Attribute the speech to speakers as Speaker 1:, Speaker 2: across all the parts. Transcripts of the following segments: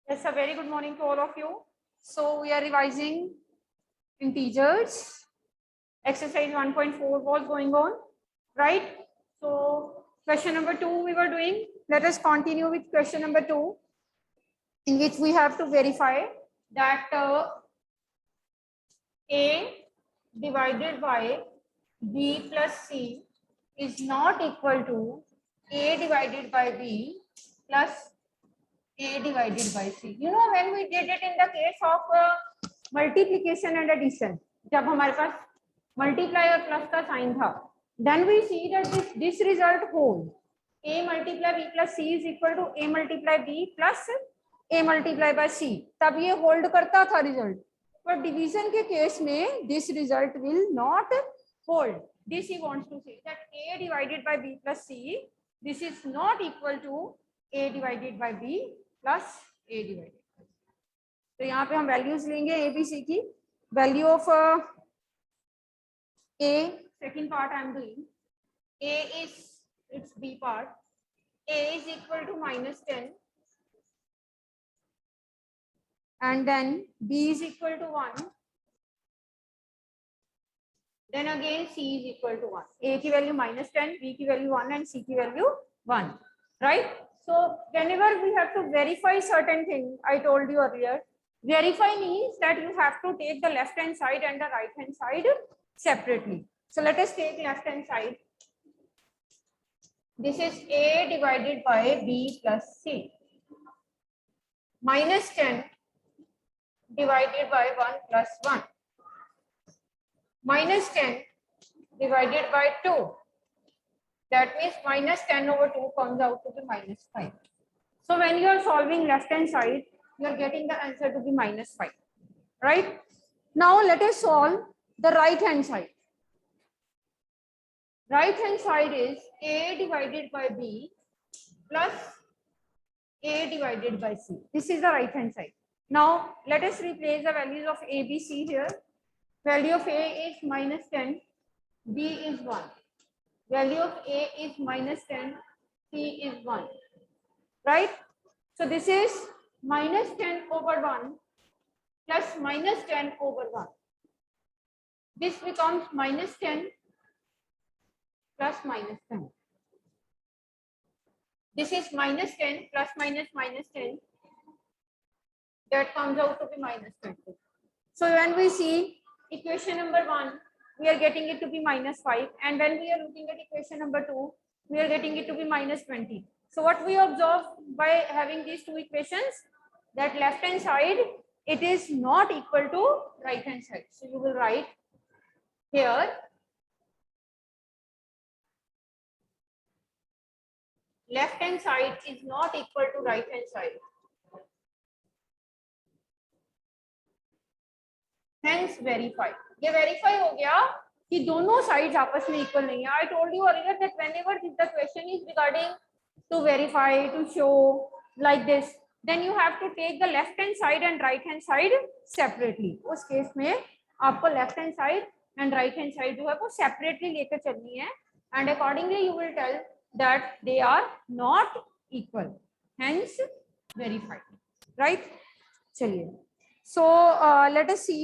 Speaker 1: Yes, a very good morning to all of you. So we are revising integers. Exercise 1.4 was going on, right? So question number 2 we were doing. Let us continue with question number 2, in which we have to verify that A divided by B plus C is not equal to A divided by B plus A divided by C. You know, when we did it in the case of multiplication and addition, जब हमारे पास multiply और plus का sign था, then we see that this result holds. A multiply B plus C is equal to A multiply B plus A multiply by C. तब ये hold करता था result. But division के case में this result will not hold. This he wants to say that A divided by B plus C, this is not equal to A divided by B plus A divided. तो यहाँ पे हम values लेंगे ए B C की. Value of A, second part I am doing. A is it's B part. A is equal to -10 and then b is equal to 1. Then again c is equal to 1. a की value -10, b की value 1 and c की value 1, right? So whenever we have to verify certain thing, I told you earlier, verify means that you have to take the left hand side and the right hand side separately. So let us take left hand side. This is a divided by b plus c. -10 divided by 1 plus 1. -10 divided by 2. That means -10 over 2 comes out to be -5. So when you are solving left hand side, you are getting the answer to be -5, right? Now let us solve the right hand side. Right hand side is a divided by b plus a divided by c. This is the right hand side. Now let us replace the values of a, b, c here. Value of a is -10, b is 1. Value of a is -10, c is 1, right? So this is -10 over 1 plus -10 over 1. This becomes -10 plus -10. This is -10 plus -10. That comes out to be -20. So when we see equation number 1, we are getting it to be -5, and when we are looking at equation number 2, we are getting it to be -20. So what we observe by having these two equations, that left hand side, it is not equal to right hand side. So you will write here left hand side is not equal to right hand side. Hence verify. ये verify हो गया कि दोनों sides आपस में equal नहीं है. I told you earlier that whenever the question is regarding to verify, to show like this, then you have to take the left hand side and right hand side separately. उस case में आपको left hand side and right hand side जो है वो separately लेकर चलनी है, and accordingly you will tell that they are not equal. Hence verify, right? चलिए. So let us see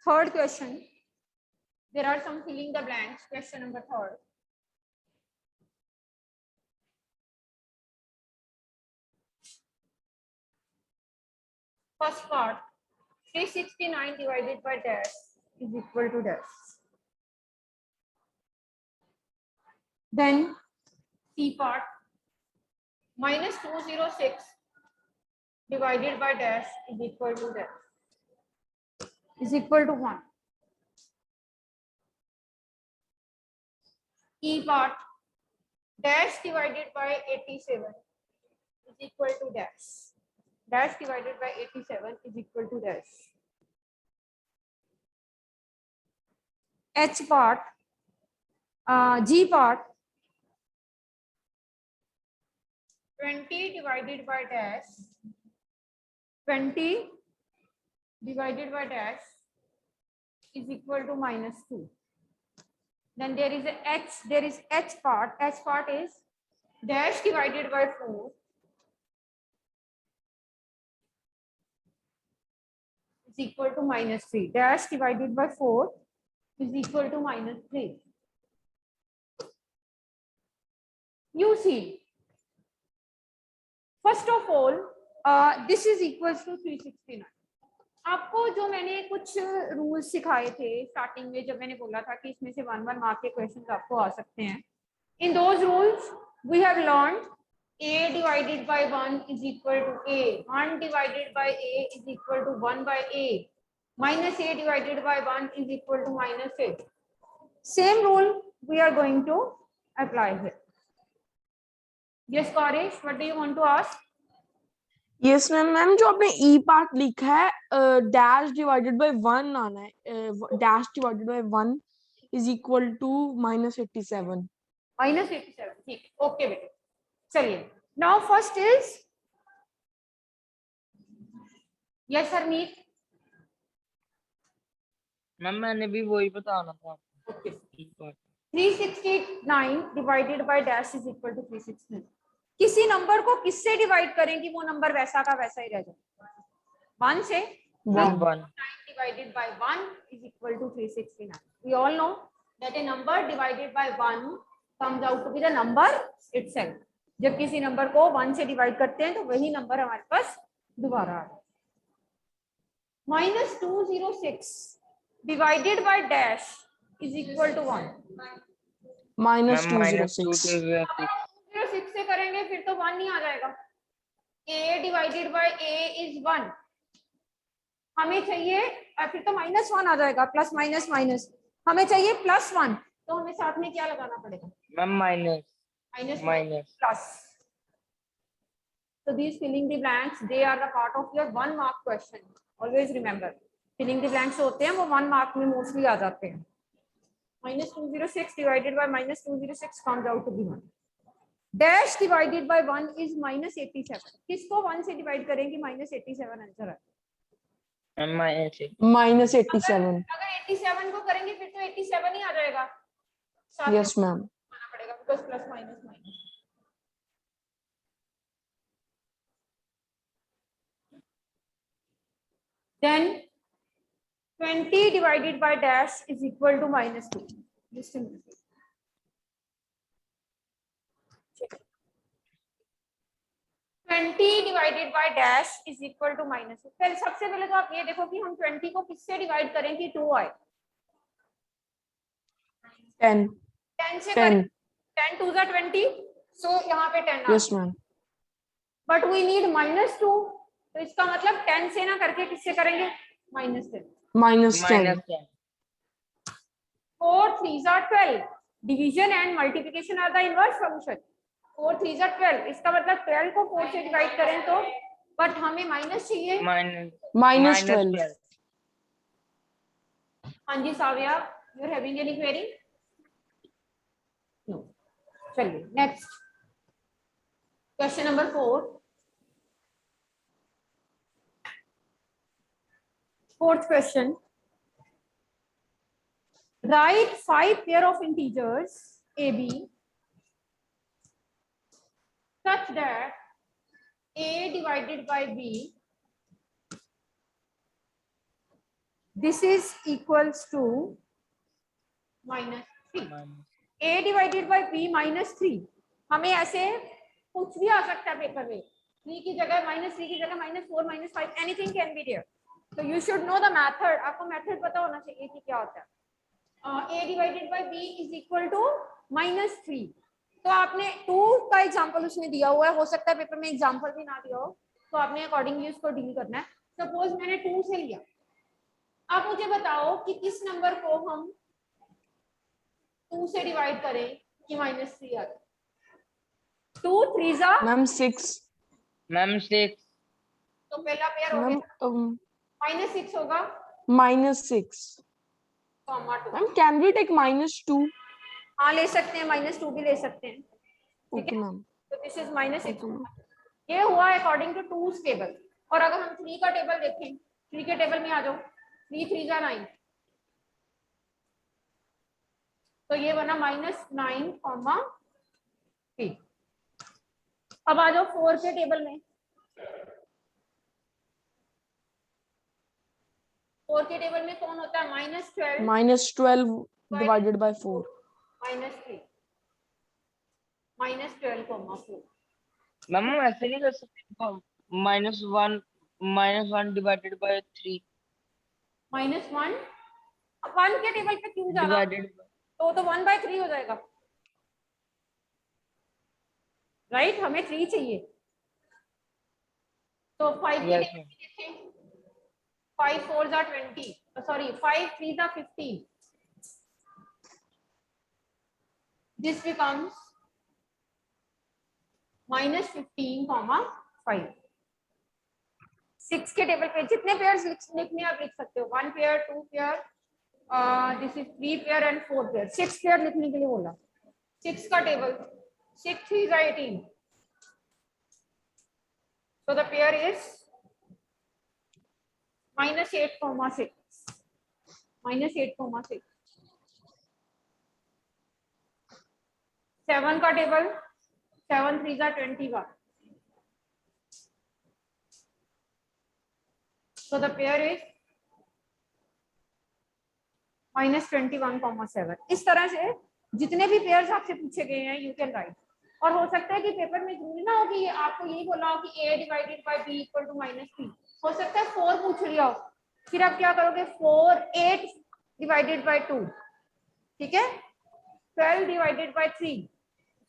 Speaker 1: third question. There are some filling the blanks. Question number 3. First part, 369 divided by dash is equal to dash. Then C part, -206 divided by dash is equal to dash is equal to 1. E part, dash divided by 87 is equal to dash. Dash divided by 87 is equal to dash. H part, G part, 20 divided by dash, 20 divided by dash is equal to -2. Then there is a H, there is H part. H part is dash divided by 4 is equal to -3. Dash divided by 4 is equal to -3. You see, first of all, this is equals to 369. आपको जो मैंने कुछ rules सिखाए थे starting में, जब मैंने बोला था कि इसमें से 1-1 मार्क के क्वेश्चंस आपको आ सकते हैं, in those rules we have learned a divided by 1 is equal to a, 1 divided by a is equal to 1 by a, minus a divided by 1 is equal to minus a. Same rule we are going to apply here. Yes, Karesh, what do you want to ask?
Speaker 2: Yes ma'am, ma'am जो आपने ई part लिखा है dash divided by 1 आना है, dash divided by 1 is equal to -87.
Speaker 1: -87, ठीक है, okay बेटे. चलिए, now first is yes Harmeet.
Speaker 3: Ma'am मैंने भी वही बताना था.
Speaker 1: Okay, 369 divided by dash is equal to 369. किसी नंबर को किससे डिवाइड करें कि वो नंबर वैसा का वैसा ही रह जाए? 1 से.
Speaker 3: 1
Speaker 1: divided by 1 is equal to 369. We all know that a number divided by 1 comes out to be the number itself. जब किसी नंबर को 1 से डिवाइड करते हैं तो वही नंबर हमारे पास दोबारा आ रहा है. -206 divided by dash is equal to 1.
Speaker 2: -206
Speaker 1: 6 से करेंगे फिर तो 1 नहीं आ जाएगा. a divided bye a is 1. हमें चाहिए फिर तो -1 आ जाएगा, प्लस माइनस माइनस. हमें चाहिए +1, तो हमें साथ में क्या लगाना पड़ेगा?
Speaker 3: Ma'am minus
Speaker 1: plus. So these filling the blanks, they are the part of your 1 mark question. Always remember, filling the blanks होते हैं वो 1 mark में mostly आ जाते हैं. -206 divided by -206 comes out to be 1. Dash divided by 1 is -87. किसको 1 से divide करेंगे? -87 answer है.
Speaker 2: -87.
Speaker 1: अगर 87 को करेंगे फिर तो 87 ही आ जाएगा.
Speaker 2: Yes ma'am.
Speaker 1: आना पड़ेगा because plus minus minus. Then 20 divided by dash is equal to -2. Just a minute. 20 divided by dash is equal to -2. फिर सबसे पहले तो आप ये देखो कि हम 20 को किससे डिवाइड करें कि 2 आए?
Speaker 2: 10
Speaker 1: से
Speaker 2: 10
Speaker 1: 10 2 are 20, so यहाँ पे 10
Speaker 2: yes ma'am.
Speaker 1: But we need -2, तो इसका मतलब 10 से ना करके किससे करेंगे? -10.
Speaker 2: -10
Speaker 1: 4 3s are 12. Division and multiplication are the inverse function. 4 3s are 12. इसका मतलब 12 को 4 से डिवाइड करें तो, बट हमें माइनस चाहिए.
Speaker 2: -12.
Speaker 1: हाँ जी Saviya, you are having any query? No. चलिए next question number 4. Fourth question. Write 5 pair of integers AB such that A divided by B, this is equals to -3. A divided by B -3. हमें ऐसे कुछ भी आ सकता है पेपर में. 3 की जगह -3 की जगह -4 -5 anything can be there. तो you should know the method. आपको मेथड पता होना चाहिए कि क्या होता है. A divided by B is equal to -3. तो आपने 2 का एग्जांपल उसने दिया हुआ है, हो सकता है पेपर में एग्जांपल भी ना दिया हो, तो आपने अकॉर्डिंगली उसको डील करना है. सपोज मैंने 2 से लिया. आप मुझे बताओ कि किस नंबर को हम 2 से डिवाइड करें कि -3 आ जाए. 2 3s are
Speaker 2: मैम 6.
Speaker 1: तो पहला पेयर हो गया. -6 होगा
Speaker 2: -6.
Speaker 1: Comma 2.
Speaker 2: Ma'am can we take -2?
Speaker 1: हाँ ले सकते हैं, -2 भी ले सकते हैं. ठीक
Speaker 2: ओके
Speaker 1: है,
Speaker 2: मैम.
Speaker 1: तो दिस इज -6. ये हुआ अकॉर्डिंग टू 2's टेबल. और अगर हम 3 का टेबल देखें, 3 के टेबल में आ जाओ. 3 3s are 9, तो ये बना -9 कॉमा 3. अब आ जाओ 4 के टेबल में. 4 के टेबल में कौन होता है? -12
Speaker 2: -12 divided by 4.
Speaker 1: -3 -12 कॉमा 4।
Speaker 3: मैम हम ऐसे नहीं कर सकते, -1 डिवाइडेड बाय 3
Speaker 1: -1 1 के टेबल पे क्यों जाना?
Speaker 3: डिवाइडेड
Speaker 1: तो 1/3 हो जाएगा, राइट? हमें 3 चाहिए, तो 5 के
Speaker 3: यस
Speaker 1: टेबल
Speaker 3: मैम।
Speaker 1: पे देखें, 5 4s are 20, sorry 5 3s are 15, this becomes -15, 5। 6 के टेबल पे जितने पेयर्स लिखने आप लिख सकते हो, 1 pair, 2 pair, this is 3 pair and 4 pair. 6 pair लिखने के लिए बोला। 6 का table, 6 3s are 18, so the pair is -8, 6 -8, 6। 7 का table, 7 3s are 21, so the pair is -21, 7। इस तरह से जितने भी पेयर्स आपसे पूछे गए हैं यू कैन राइट। और हो सकता है कि पेपर में जरूरी ना हो कि आपको यही बोला हो कि a divided by b equal to -3, हो सकता है 4 पूछ लिया हो, फिर आप क्या करोगे? 4 8 डिवाइडेड बाय 2, ठीक है, 12 डिवाइडेड बाय 3,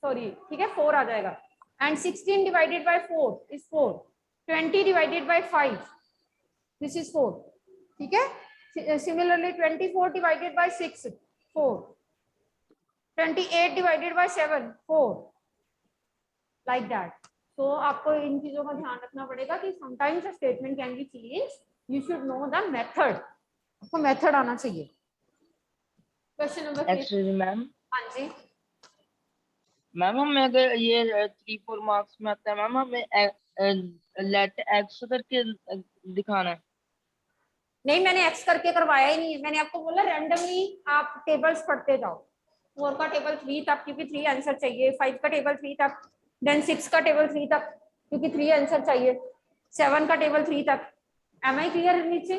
Speaker 1: सॉरी ठीक है 4 आ जाएगा, and 16 divided by 4 is 4, 20 divided by 5 this is 4, ठीक है। Similarly 24 divided by 6 4, 28 divided by 7 4, like that। तो आपको इन चीजों का ध्यान रखना पड़ेगा कि sometimes a statement can be changed, you should know the method, आपको मेथड आना चाहिए। Question number 5।
Speaker 3: एक्सक्यूज मैम,
Speaker 1: हाँ जी,
Speaker 3: मैम हमें अगर ये 3-4 मार्क्स में आता है मैम, हमें लेट एक्स करके दिखाना है।
Speaker 1: नहीं मैंने एक्स करके करवाया ही नहीं है, मैंने आपको बोला रैंडमली आप टेबल्स पढ़ते जाओ। 4 का टेबल 3 तक क्योंकि 3 आंसर चाहिए, 5 का टेबल 3 तक, देन 6 का टेबल 3 तक क्योंकि 3 आंसर चाहिए, 7 का टेबल 3 तक। एम आई क्लियर नीचे?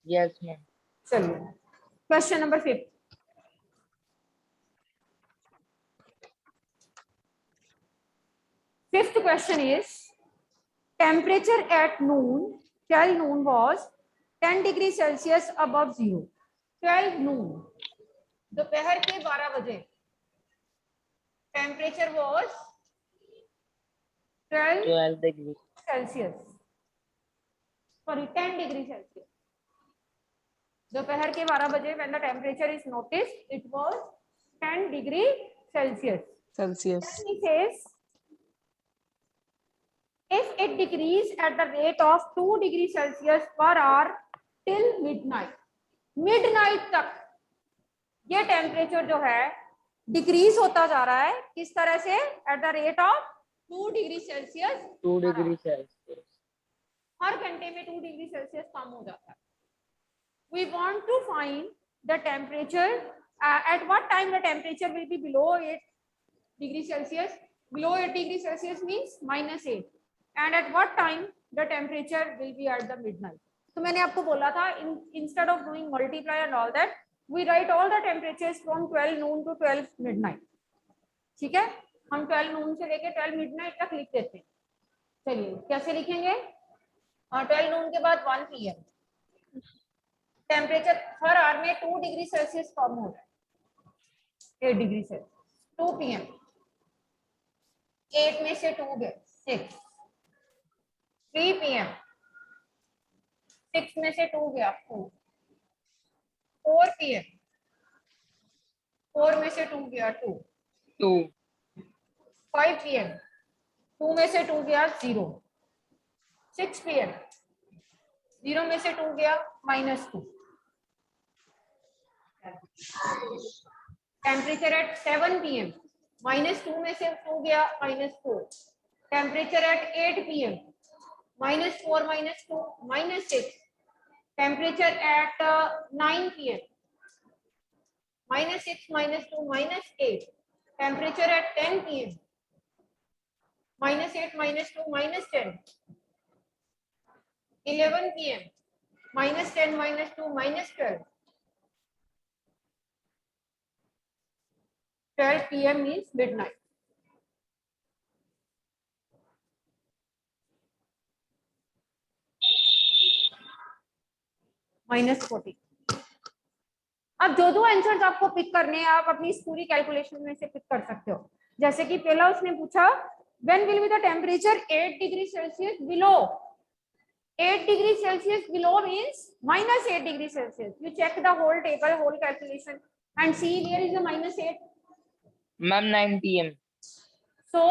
Speaker 3: Yes ma'am.
Speaker 1: चलिए question number 5। Fifth question is temperature at noon, 12 noon was 10 degrees Celsius above 0। 12 noon, दोपहर के 12 बजे, temperature was 12
Speaker 3: degree
Speaker 1: Celsius, sorry 10 degree Celsius. दोपहर के 12 बजे when the temperature is noticed it was 10 degree Celsius।
Speaker 2: Celsius.
Speaker 1: Then he says if it decreases at the rate of 2 degrees Celsius per hour till midnight, midnight तक ये temperature जो है decrease होता जा रहा है, किस तरह से? At the rate of 2 degree Celsius,
Speaker 3: 2 degree Celsius.
Speaker 1: हर घंटे में 2 डिग्री सेल्सियस कम हो जाता है। We want to find the temperature at what time the temperature will be below 8 degree Celsius. Below 8 degree Celsius means -8, and at what time the temperature will be at the midnight. तो मैंने आपको बोला था instead of doing multiply and all that we write all the temperatures from 12 noon to 12 midnight, ठीक है। हम 12 noon से लेके 12 midnight तक लिख देते हैं। चलिए कैसे लिखेंगे? 12 noon के बाद 1 PM, टेम्परेचर हर आवर में 2 डिग्री सेल्सियस कम हो रहा है, 8 डिग्री सेल्सियस। 2 PM 8 में से 2 गए 6, 3 PM 6 में से 2 गया 4, 4 PM 4 में से 2 गया 2, 5 PM 2 में से 2 गया 0, 6 PM 0 में से 2 गया -2। टेम्परेचर एट 7 PM -2 में से 2 गया -4। Temperature at 8 PM -4 -2 -6। Temperature at 9 PM -6 -2 -8। Temperature at 10 PM -8 -2 -10। 11 PM -10 -2 -12. 12 PM means midnight. -40. अब जो आंसर्स आपको पिक करने हैं आप अपनी पूरी कैलकुलेशन में से पिक कर सकते हो। जैसे कि पहला उसने पूछा when will be the temperature 8 degree Celsius below. 8 degree Celsius below means -8 degree Celsius. You check the whole table, whole calculation and see where is the -8.
Speaker 3: Ma'am 9 PM.
Speaker 1: So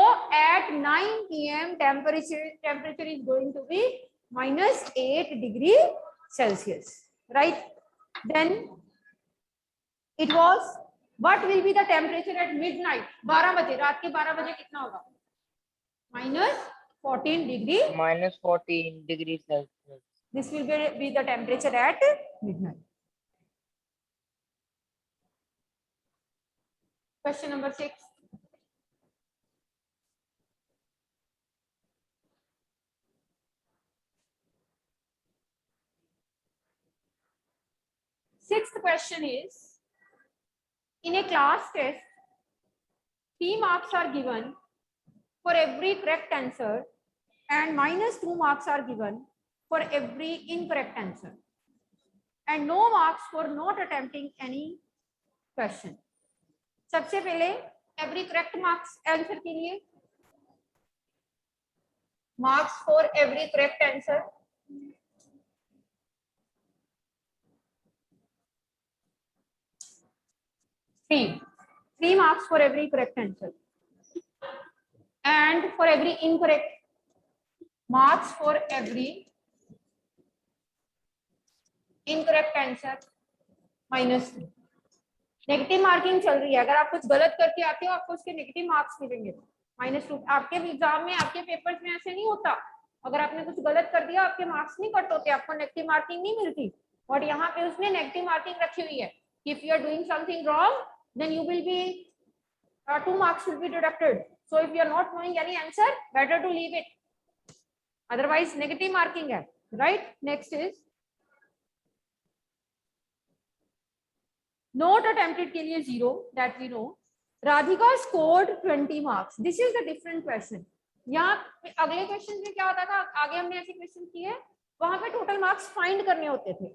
Speaker 1: at 9 PM temperature is going to be -8 degree Celsius, right? Then it was what will be the temperature at midnight? 12 बजे, रात के 12 बजे कितना होगा? -14 degree.
Speaker 3: -14 degrees Celsius.
Speaker 1: This will be the temperature at midnight. Question number 6. Sixth question is, in a class test, 3 marks are given for every correct answer and -2 marks are given for every incorrect answer and no marks for not attempting any question. सबसे पहले every correct marks answer के लिए marks for every correct answer. Three marks for every correct answer and for every incorrect marks for every incorrect answer -2. Negative marking चल रही है, अगर आप कुछ गलत करके आते हो आपको उसके नेगेटिव मार्क्स मिलेंगे -2. आपके एग्जाम में आपके पेपर्स में ऐसे नहीं होता, अगर आपने कुछ गलत कर दिया आपके मार्क्स नहीं कट होते, आपको नेगेटिव मार्किंग नहीं मिलती। और यहाँ पे उसने नेगेटिव मार्किंग रखी हुई है, if you are doing something wrong then you will be 2 marks will be deducted. So if you are not knowing any answer, better to leave it, otherwise negative marking hai, right? Next is not attempted के लिए 0, that we know. Radhika scored 20 marks. This is the different question. यहाँ अगले question में क्या होता था, आगे हमने ऐसे क्वेश्चन किए वहां पे टोटल मार्क्स फाइंड करने होते थे,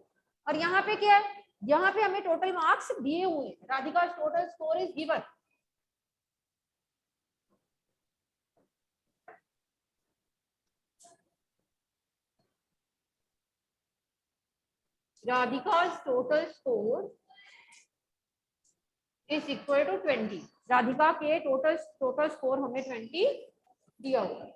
Speaker 1: और यहाँ पे क्या है, यहाँ पे हमें टोटल मार्क्स दिए हुए हैं। Radhika total score is given. Radhika's total score is equal to 20. Radhika के टोटल स्कोर हमें 20 दिया हुआ है।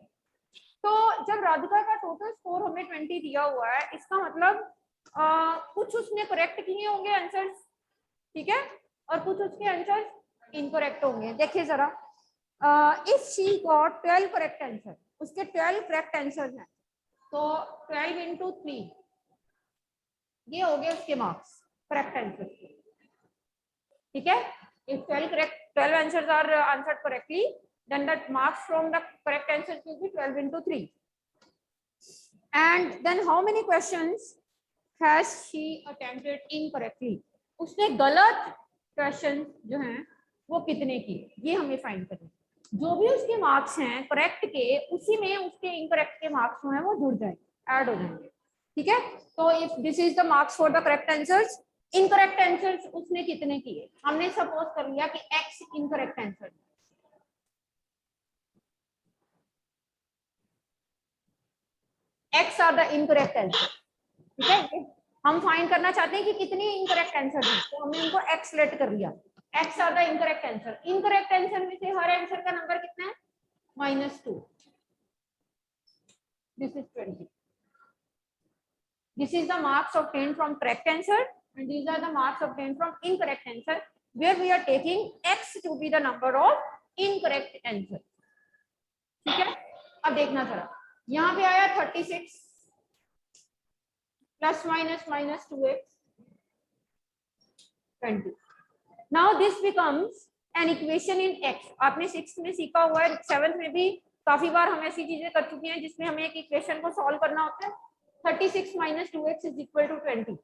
Speaker 1: तो जब राधिका का टोटल स्कोर हमें 20 दिया हुआ है, इसका मतलब कुछ उसने करेक्ट किए होंगे आंसर्स, ठीक है, और कुछ उसके आंसर्स इनकरेक्ट होंगे। देखिए जरा, if she got 12 correct answer, उसके 12 करेक्ट आंसर हैं, तो 12 into 3 ये हो गए उसके मार्क्स करेक्ट आंसर के, ठीक है। If 12 answers are answered correctly, then the marks from the correct answers will be 12 into 3. And then how many questions has she attempted incorrectly? उसने गलत क्वेश्चन जो हैं वो कितने किए, ये हमें फाइंड करना है। जो भी उसके मार्क्स हैं करेक्ट के, उसी में उसके इनकरेक्ट के मार्क्स जो हैं वो जुड़ जाएंगे, ऐड हो जाएंगे, ठीक है। तो if this is the marks for the correct answers, incorrect answers उसने कितने किए, हमने सपोज कर लिया कि x incorrect answer, x are the incorrect answer, ठीक है। हम फाइंड करना चाहते हैं कि कितनी इनकरेक्ट आंसर है, तो हमने उनको x लेट कर लिया, x are the incorrect answer. Incorrect answer में से हर आंसर का नंबर कितना है, -2, this is 20। This is the marks obtained from correct answer and these are the marks obtained from incorrect answer, where we are taking x to be the number of incorrect answer, ठीक है। अब देखना जरा, यहाँ पे आया 36 plus minus 2x 20. Now this becomes an equation in x. आपने 6th में सीखा हुआ है, 7th में भी काफी बार हम ऐसी चीजें कर चुके हैं जिसमें हमें एक इक्वेशन को सॉल्व करना होता है। 36 minus 2x is equal to 20.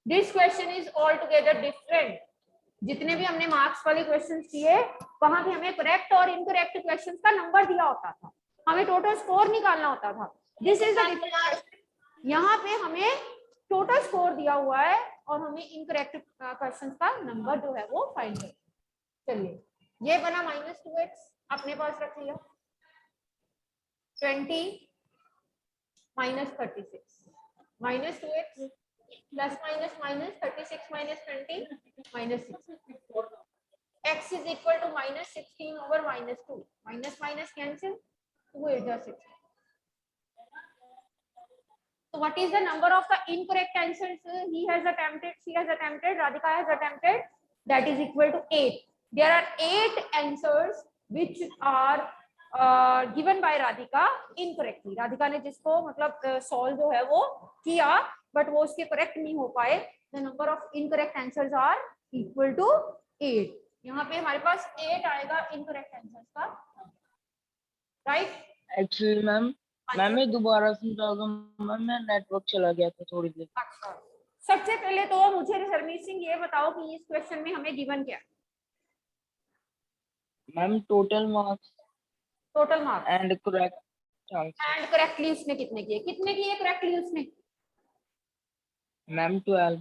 Speaker 1: This question is altogether different. जितने भी हमने मार्क्स वाले क्वेश्चंस किए वहां भी हमें करेक्ट और इनकरेक्ट क्वेश्चंस का नंबर दिया होता था, हमें टोटल स्कोर निकालना होता था. This is the difference. यहाँ पे हमें टोटल स्कोर दिया हुआ है और हमें इनकरेक्ट क्वेश्चंस का नंबर जो है वो फाइंड करना. चलिए ये बना -2x अपने पास रख लिया. 20 minus 36 minus 2x plus minus minus 36 minus 20 minus 6. X is equal to minus 16 over minus 2. Minus minus cancel. 2 8 are 16. So what is the number of the incorrect answers he has attempted, she has attempted, Radhika has attempted? That is equal to 8. There are 8 answers which are given by Radhika incorrectly. Radhika ने जिसको मतलब solve जो है वो किया but वो उसके correct नहीं हो पाए. The number of incorrect answers are equal to 8. यहाँ पे हमारे पास 8 आएगा incorrect answers का, right?
Speaker 3: एक्चुअली मैम मैं दोबारा समझाऊंगा मैम, मैं नेटवर्क चला गया था थोड़ी देर.
Speaker 1: अच्छा, सबसे पहले तो मुझे सरमीत सिंह ये बताओ कि इस क्वेश्चन में हमें गिवन क्या है?
Speaker 3: Ma'am total marks
Speaker 1: and
Speaker 3: correct answer.
Speaker 1: And correctly उसने कितने किए करेक्टली उसने?
Speaker 3: मैम 12.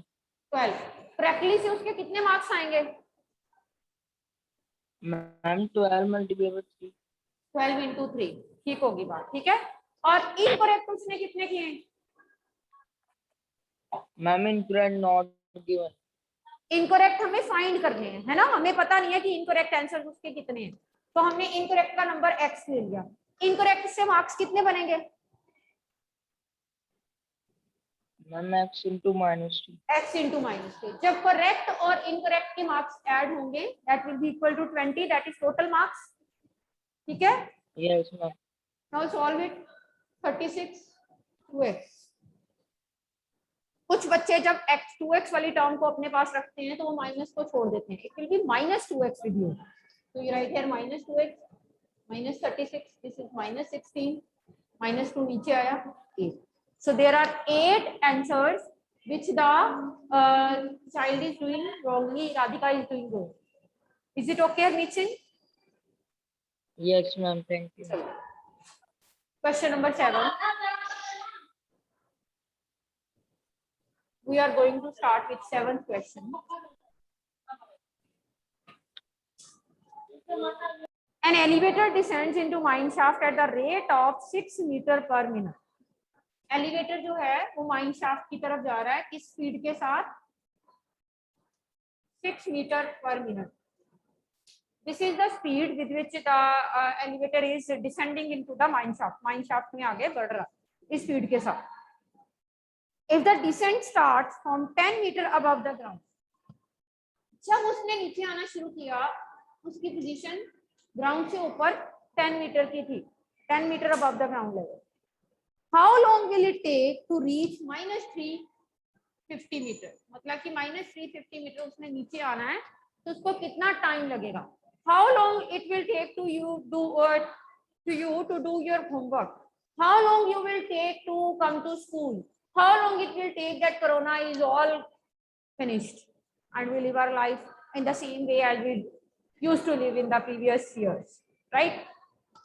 Speaker 1: करेक्टली से उसके कितने मार्क्स आएंगे?
Speaker 3: Ma'am 12 multiply by 3.
Speaker 1: 12 into 3. ठीक होगी बात, ठीक है. और इनकरेक्ट उसने कितने किए?
Speaker 3: Ma'am incorrect not given.
Speaker 1: Incorrect हमें फाइंड करने हैं, है ना, हमें पता नहीं है कि इनकरेक्ट आंसर उसके कितने हैं, तो हमने इनकरेक्ट का नंबर x ले लिया. इनकरेक्ट से मार्क्स कितने बनेंगे?
Speaker 3: Ma'am x into -2.
Speaker 1: x into -2. जब करेक्ट और इनकरेक्ट के मार्क्स ऐड होंगे that will be equal to 20, that is total marks. ठीक है.
Speaker 3: Yes ma'am.
Speaker 1: Now solve it. 36 2x. कुछ बच्चे जब x 2x वाली टर्म को अपने पास रखते हैं तो वो माइनस को छोड़ देते हैं. It will be -2x with you. So you write here -2x -36. This is -16. -2 नीचे आया 8. So there are 8 answers which the child is doing wrongly. Radhika is doing wrong. Is it okay, Michin?
Speaker 3: Yes ma'am, thank you.
Speaker 1: Question number 7. We are going to start with 7th question. An elevator descends into mine shaft at the rate of 6 meter per minute. Elevator जो है वो mine shaft की तरफ जा रहा है किस speed के साथ? 6 metre per minute. This is the speed with which the elevator is descending into the mine shaft. Mine shaft में आगे बढ़ रहा है इस स्पीड के साथ. If the descent starts from 10 metre above the ground. जब उसने नीचे आना शुरू किया उसकी पोजीशन ग्राउंड से ऊपर 10 मीटर की थी, 10 metre above the ground level. How long will it take to reach -350 metre? मतलब कि -350 मीटर उसने नीचे आना है तो उसको कितना टाइम लगेगा? How long it will take to you to do your homework? How long you will take to come to school? How long it will take that corona is all finished and we live our life in the same way as we used to live in the previous years, right?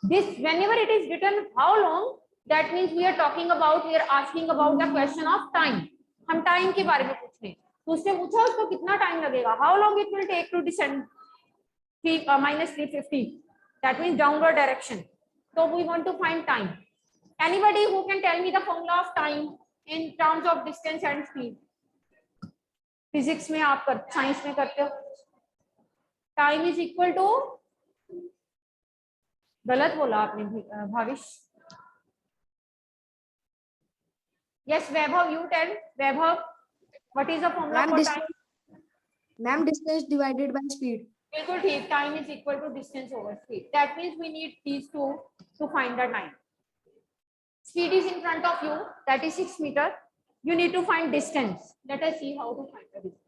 Speaker 1: This whenever it is written how long, that means we are talking about, we are asking about the question of time. हम time के बारे में पूछ रहे हैं. तो उसने पूछा उसको कितना टाइम लगेगा? How long it will take to descend -350? That means downward direction. So we want to find time. Anybody who can tell me the formula of time in terms of distance and speed? Physics में आप कर, science में करते हो. Time is equal to, गलत बोला आपने Bhavish. Yes, Vaibhav, you tell. Vaibhav, what is the formula for time?
Speaker 4: Ma'am, distance divided by speed.
Speaker 1: बिल्कुल ठीक. Time is equal to distance over speed. That means we need these two to find the time. Speed is in front of you. That is 6 meter. You need to find distance. Let us see how to find the distance.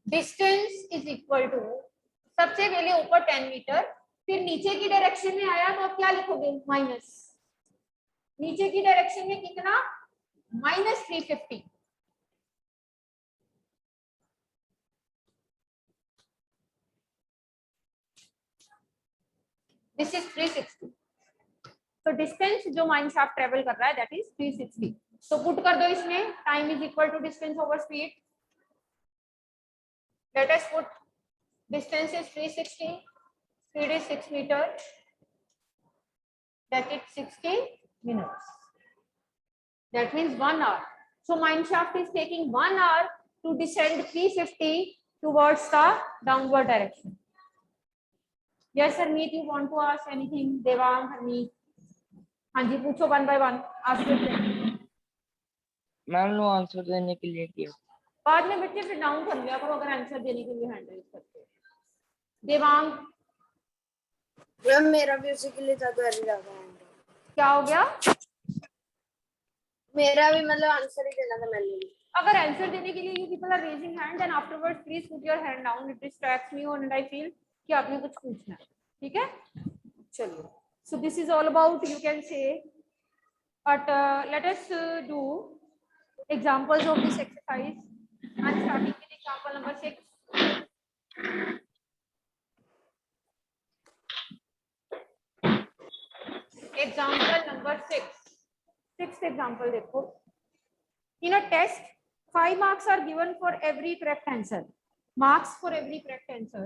Speaker 1: Distance is equal to, सबसे पहले ऊपर 10 metre, फिर नीचे की direction में आया तो आप क्या लिखोगे, माइनस। नीचे की डायरेक्शन में कितना, -350। This is 360। तो डिस्टेंस जो माइन शाफ्ट ट्रेवल कर रहा है दैट इज 360। तो पुट कर दो इसमें, time is equal to distance over speed. Let us put distance is 360, speed is 6 meter, that is 60 minutes. That means 1 hour. So mine shaft is taking 1 hour to descend 350 towards the downward direction. Yes, Harmeet, you want to ask anything? Devang, Harmeet. हाँ जी, पूछो one by one. Ask your question.
Speaker 3: Ma'am no answer देने के लिए किया।
Speaker 1: बाद में बच्चे फिर डाउन कर लिया करो अगर आंसर देने के लिए हैंड रेज करते हो। देवांग,
Speaker 4: मैम मेरा भी उसी के लिए था, कर ही रहा था।
Speaker 1: क्या हो गया?
Speaker 4: मेरा भी मतलब आंसर ही देना था मैंने भी।
Speaker 1: अगर आंसर देने के लिए you people are raising hand, then afterwards please put your hand down, it distracts me and I feel कि आपने कुछ पूछना है। ठीक है, चलिए। So this is all about, you can say, but let us do examples of this exercise. I am starting with example number 6। Example number 6, sixth example देखो। In a test, 5 marks are given for every correct answer. Marks for every correct answer.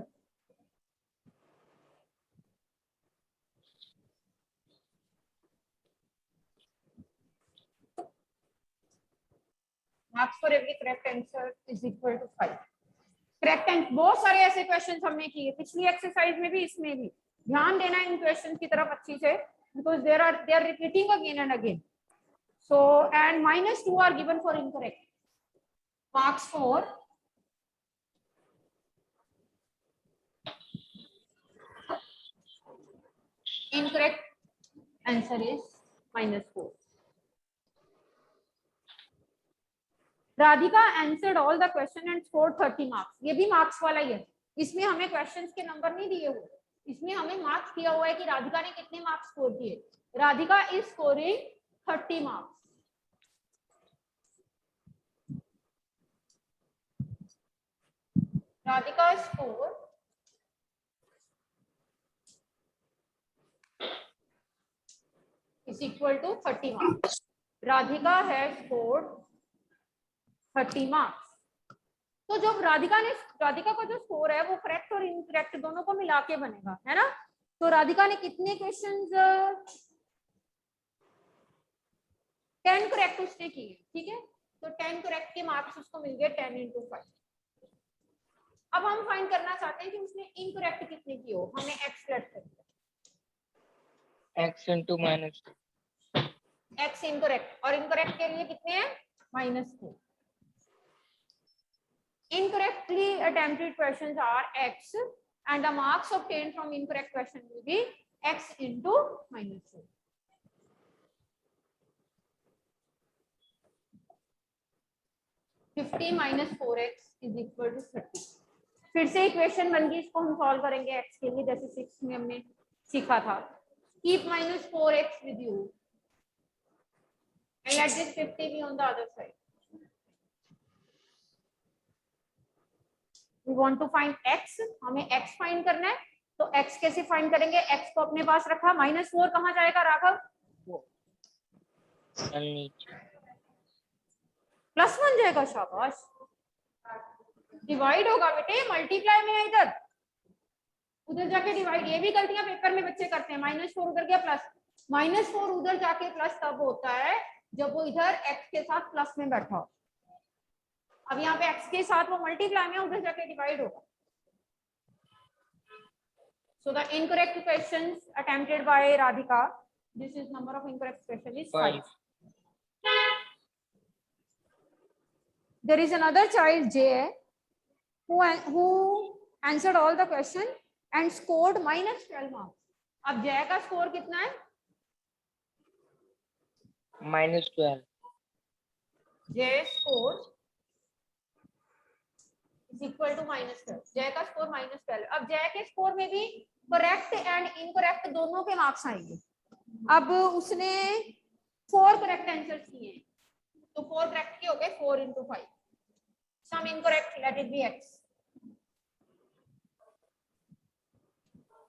Speaker 1: Marks for every correct answer is equal to 5. Correct answer, बहुत सारे ऐसे question हमने किए पिछली exercise में भी, इसमें भी। ध्यान देना इन क्वेश्चन की तरफ अच्छी से, because they are repeating again and again. So and -2 are given for incorrect. Marks for incorrect answer is -4. Radhika answered all the question and scored 30 marks. ये भी मार्क्स वाला ही है, इसमें हमें क्वेश्चंस के नंबर नहीं दिए हुए, इसमें हमें मार्क्स दिया हुआ है कि राधिका ने कितने मार्क्स स्कोर किए। Radhika is scoring 30 marks. Radhika score is equal to 30 marks. Radhika has scored 30 marks. तो जब राधिका का जो स्कोर है वो करेक्ट और इनकरेक्ट दोनों को मिला के बनेगा, है ना। तो राधिका ने कितने क्वेश्चंस 10 करेक्ट उसने किए, ठीक है। तो 10 करेक्ट के मार्क्स उसको मिल गए 10 × 5। अब हम फाइंड करना चाहते हैं कि उसने इनकरेक्ट कितने किए हो, हमने x प्लस कर दिया,
Speaker 3: x × -2,
Speaker 1: x इनकरेक्ट, और इनकरेक्ट के लिए कितने हैं, -2। Incorrectly attempted questions are x and the marks obtained from incorrect question will be x into -2. -50 - 4x is equal to 30। फिर से इक्वेशन बन गई, इसको हम सॉल्व करेंगे x के लिए, जैसे 6 में हमने सीखा था। Keep -4x with you and let this 50 be on the other side. We want to find x, हमें x फाइंड करना है। तो x कैसे फाइंड करेंगे, x को अपने पास रखा, -4 कहाँ जाएगा राघव, +1 जाएगा, शाबाश। डिवाइड होगा बेटे, मल्टीप्लाई में है इधर, उधर जाके डिवाइड। ये भी गलतियां पेपर में बच्चे करते हैं, -4 उधर गया प्लस, -4 उधर जाके प्लस तब होता है जब वो इधर x के साथ प्लस में बैठा हो। अब यहाँ पे x के साथ वो मल्टीप्लाई में, उधर जाके डिवाइड होगा। So the incorrect questions attempted by Radhika, this is number of incorrect questions is 5. There is another child J who answered all the question and scored -12 marks. अब जय का स्कोर कितना है,
Speaker 3: -12।
Speaker 1: J scored is equal to -12. जय का score -12. अब जय के स्कोर में भी करेक्ट एंड इनकरेक्ट दोनों के मार्क्स आएंगे. अब उसने 4 करेक्ट आंसर्स किए हैं, तो 4 करेक्ट के हो गए 4 into 5. Some incorrect, let it be x.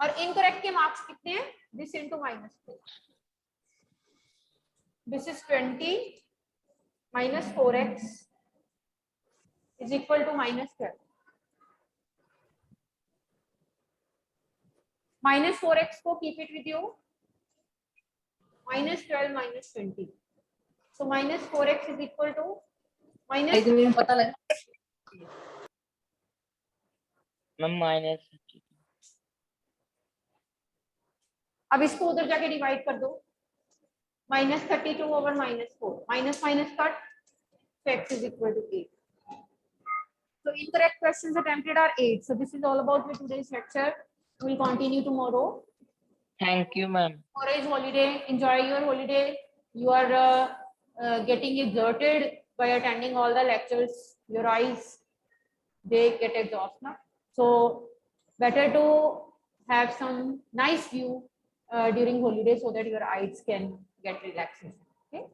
Speaker 1: और इनकरेक्ट के मार्क्स कितने हैं? This into -4. This is 20 minus 4x is equal to -12. -4x को keep it with you. -12 minus 20. So -4x is equal to minus.
Speaker 3: पता लगा मैम माइनस.
Speaker 1: अब इसको उधर जाके डिवाइड कर दो. -32 over -4. Minus minus cut. So x is equal to 8. So incorrect questions attempted are 8. So this is all about with today's lecture. We will continue tomorrow.
Speaker 3: Thank you, ma'am.
Speaker 1: Tomorrow is holiday. Enjoy your holiday. You are getting exerted by attending all the lectures. Your eyes, they get exhausted. So better to have some nice view during holiday so that your eyes can get relaxation. Okay.